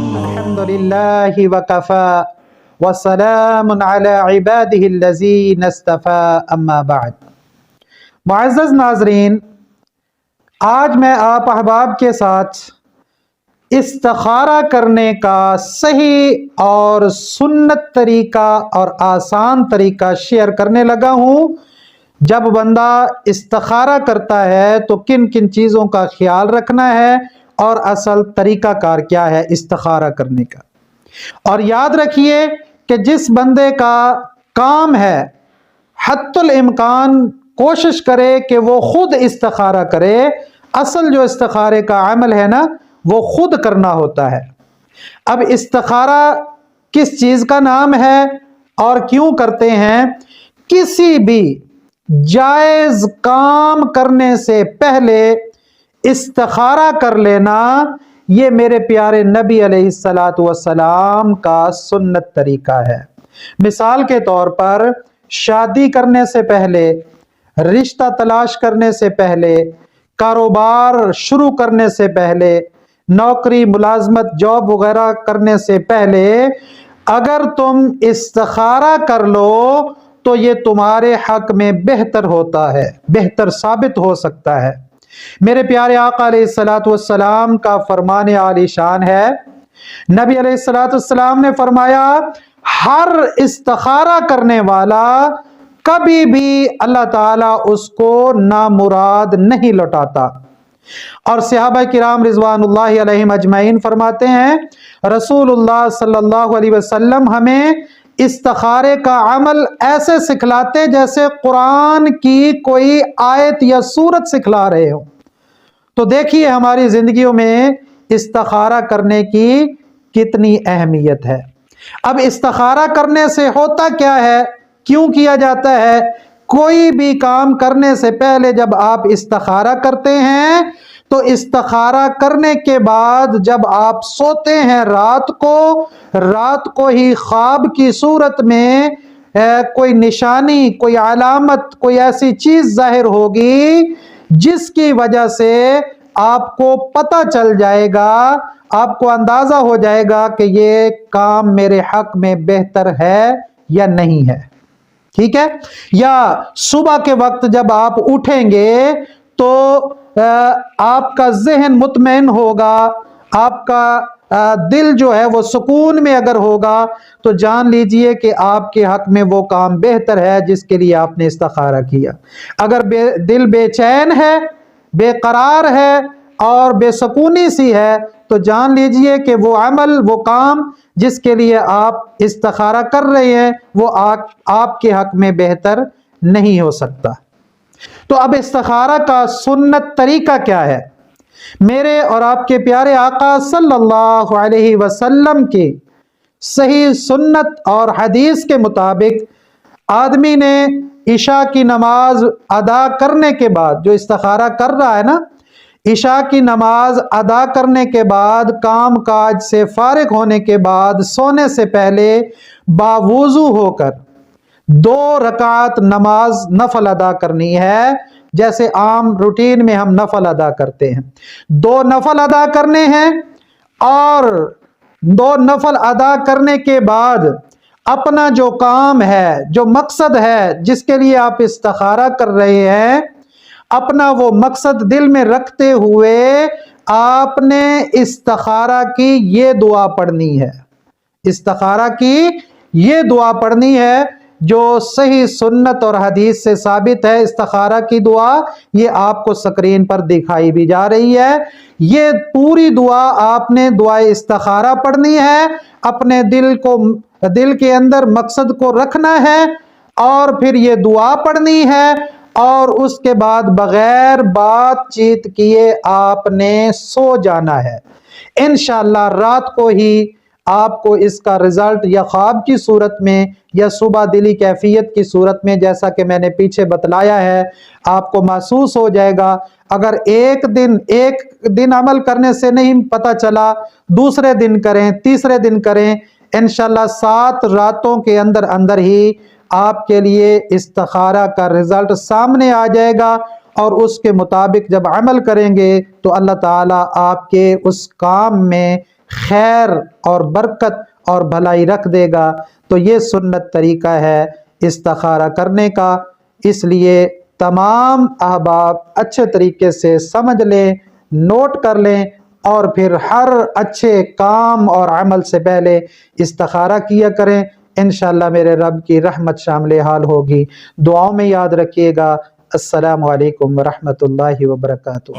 الحمدللہ وکفا وسلام علی عبادہ الذین اصطفی اما بعد۔ معزز ناظرین، آج میں آپ احباب کے ساتھ استخارہ کرنے کا صحیح اور سنت طریقہ اور آسان طریقہ شیئر کرنے لگا ہوں۔ جب بندہ استخارہ کرتا ہے تو کن کن چیزوں کا خیال رکھنا ہے اور اصل طریقہ کار کیا ہے استخارہ کرنے کا۔ اور یاد رکھیے کہ جس بندے کا کام ہے حتی الامکان کوشش کرے کہ وہ خود استخارہ کرے۔ اصل جو استخارے کا عمل ہے نا وہ خود کرنا ہوتا ہے۔ اب استخارہ کس چیز کا نام ہے اور کیوں کرتے ہیں؟ کسی بھی جائز کام کرنے سے پہلے استخارہ کر لینا، یہ میرے پیارے نبی علیہ السلام کا سنت طریقہ ہے۔ مثال کے طور پر شادی کرنے سے پہلے، رشتہ تلاش کرنے سے پہلے، کاروبار شروع کرنے سے پہلے، نوکری ملازمت جاب وغیرہ کرنے سے پہلے اگر تم استخارہ کر لو تو یہ تمہارے حق میں بہتر ہوتا ہے، بہتر ثابت ہو سکتا ہے۔ میرے پیارے آقا علیہ السلام کا فرمان عالی شان ہے۔ نبی علیہ السلام نے فرمایا، ہر استخارہ کرنے والا کبھی بھی اللہ تعالیٰ اس کو نامراد نہیں لوٹاتا۔ اور صحابہ کرام رضوان اللہ علیہم اجمعین فرماتے ہیں، رسول اللہ صلی اللہ علیہ وسلم ہمیں استخارے کا عمل ایسے سکھلاتے جیسے قرآن کی کوئی آیت یا سورت سکھلا رہے ہو۔ تو دیکھیے ہماری زندگیوں میں استخارہ کرنے کی کتنی اہمیت ہے۔ اب استخارہ کرنے سے ہوتا کیا ہے، کیوں کیا جاتا ہے؟ کوئی بھی کام کرنے سے پہلے جب آپ استخارہ کرتے ہیں تو استخارہ کرنے کے بعد جب آپ سوتے ہیں رات کو ہی خواب کی صورت میں کوئی نشانی، کوئی علامت، کوئی ایسی چیز ظاہر ہوگی جس کی وجہ سے آپ کو پتہ چل جائے گا، آپ کو اندازہ ہو جائے گا کہ یہ کام میرے حق میں بہتر ہے یا نہیں ہے، ٹھیک ہے؟ یا صبح کے وقت جب آپ اٹھیں گے تو آپ کا ذہن مطمئن ہوگا، آپ کا دل جو ہے وہ سکون میں اگر ہوگا تو جان لیجئے کہ آپ کے حق میں وہ کام بہتر ہے جس کے لیے آپ نے استخارہ کیا۔ اگر دل بے چین ہے، بے قرار ہے اور بے سکونی سی ہے تو جان لیجئے کہ وہ عمل، وہ کام جس کے لیے آپ استخارہ کر رہے ہیں وہ آپ کے حق میں بہتر نہیں ہو سکتا۔ تو اب استخارہ کا سنت طریقہ کیا ہے؟ میرے اور آپ کے پیارے آقا صلی اللہ علیہ وسلم کی صحیح سنت اور حدیث کے مطابق آدمی نے عشاء کی نماز ادا کرنے کے بعد، جو استخارہ کر رہا ہے نا، عشاء کی نماز ادا کرنے کے بعد، کام کاج سے فارغ ہونے کے بعد، سونے سے پہلے باوضو ہو کر 2 رکعت نماز نفل ادا کرنی ہے، جیسے عام روٹین میں ہم نفل ادا کرتے ہیں۔ 2 نفل ادا کرنے ہیں اور 2 نفل ادا کرنے کے بعد اپنا جو کام ہے، جو مقصد ہے جس کے لیے آپ استخارہ کر رہے ہیں، اپنا وہ مقصد دل میں رکھتے ہوئے آپ نے استخارہ کی یہ دعا پڑھنی ہے۔ استخارہ کی یہ دعا پڑھنی ہے جو صحیح سنت اور حدیث سے ثابت ہے۔ استخارہ کی دعا یہ آپ کو سکرین پر دکھائی بھی جا رہی ہے۔ یہ پوری دعا آپ نے دعائے استخارہ پڑھنی ہے، اپنے دل کے اندر مقصد کو رکھنا ہے اور پھر یہ دعا پڑھنی ہے اور اس کے بعد بغیر بات چیت کیے آپ نے سو جانا ہے۔ انشاءاللہ رات کو ہی آپ کو اس کا رزلٹ یا خواب کی صورت میں یا صبح دلی کیفیت کی صورت میں، جیسا کہ میں نے پیچھے بتلایا ہے، آپ کو محسوس ہو جائے گا۔ اگر ایک دن عمل کرنے سے نہیں پتہ چلا، دوسرے دن کریں، تیسرے دن کریں، انشاءاللہ 7 راتوں کے اندر ہی آپ کے لیے استخارہ کا رزلٹ سامنے آ جائے گا اور اس کے مطابق جب عمل کریں گے تو اللہ تعالیٰ آپ کے اس کام میں خیر اور برکت اور بھلائی رکھ دے گا۔ تو یہ سنت طریقہ ہے استخارہ کرنے کا، اس لیے تمام احباب اچھے طریقے سے سمجھ لیں، نوٹ کر لیں، اور پھر ہر اچھے کام اور عمل سے پہلے استخارہ کیا کریں۔ انشاءاللہ میرے رب کی رحمت شامل حال ہوگی۔ دعاؤں میں یاد رکھیے گا۔ السلام علیکم ورحمۃ اللہ وبرکاتہ۔